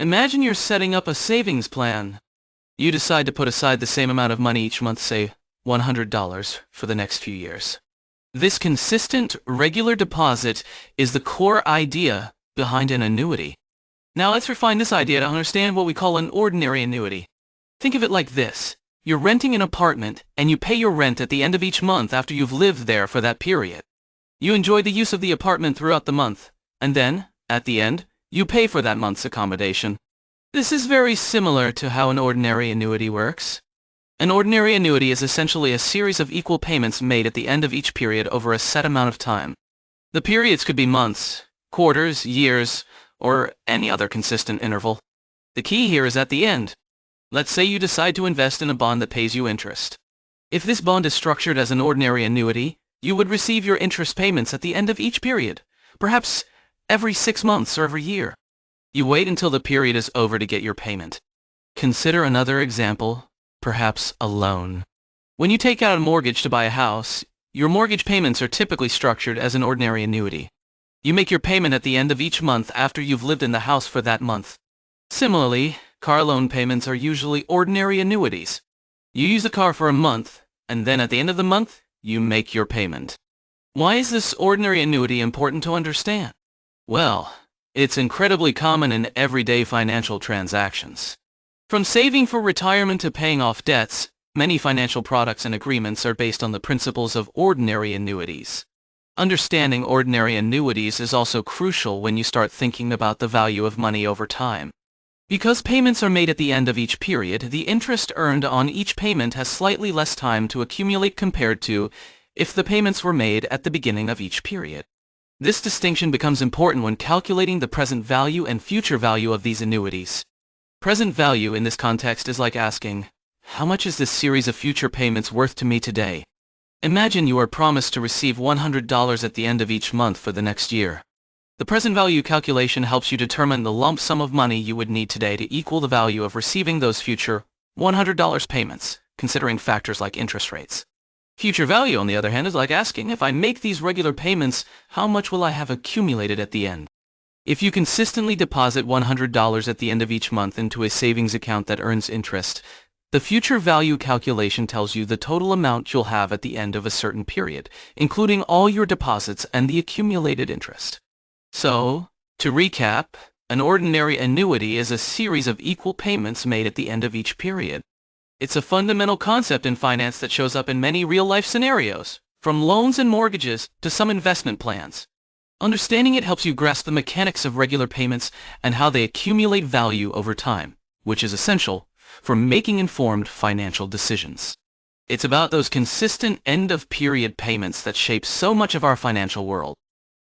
Imagine you're setting up a savings plan. You decide to put aside the same amount of money each month, say $100, for the next few years. This consistent, regular deposit is the core idea behind an annuity. Now let's refine this idea to understand what we call an ordinary annuity. Think of it like this. You're renting an apartment, and you pay your rent at the end of each month after you've lived there for that period. You enjoy the use of the apartment throughout the month, and then, at the end, you pay for that month's accommodation. This is very similar to how an ordinary annuity works. An ordinary annuity is essentially a series of equal payments made at the end of each period over a set amount of time. The periods could be months, quarters, years, or any other consistent interval. The key here is at the end. Let's say you decide to invest in a bond that pays you interest. If this bond is structured as an ordinary annuity, you would receive your interest payments at the end of each period, perhaps every 6 months or every year. You wait until the period is over to get your payment. Consider another example, perhaps a loan. When you take out a mortgage to buy a house, your mortgage payments are typically structured as an ordinary annuity. You make your payment at the end of each month after you've lived in the house for that month. Similarly, car loan payments are usually ordinary annuities. You use the car for a month, and then at the end of the month, you make your payment. Why is this ordinary annuity important to understand? Well, it's incredibly common in everyday financial transactions. From saving for retirement to paying off debts, many financial products and agreements are based on the principles of ordinary annuities. Understanding ordinary annuities is also crucial when you start thinking about the value of money over time. Because payments are made at the end of each period, the interest earned on each payment has slightly less time to accumulate compared to if the payments were made at the beginning of each period. This distinction becomes important when calculating the present value and future value of these annuities. Present value in this context is like asking, how much is this series of future payments worth to me today? Imagine you are promised to receive $100 at the end of each month for the next year. The present value calculation helps you determine the lump sum of money you would need today to equal the value of receiving those future $100 payments, considering factors like interest rates. Future value, on the other hand, is like asking, if I make these regular payments, how much will I have accumulated at the end? If you consistently deposit $100 at the end of each month into a savings account that earns interest, the future value calculation tells you the total amount you'll have at the end of a certain period, including all your deposits and the accumulated interest. So, to recap, an ordinary annuity is a series of equal payments made at the end of each period. It's a fundamental concept in finance that shows up in many real-life scenarios, from loans and mortgages to some investment plans. Understanding it helps you grasp the mechanics of regular payments and how they accumulate value over time, which is essential for making informed financial decisions. It's about those consistent end-of-period payments that shape so much of our financial world.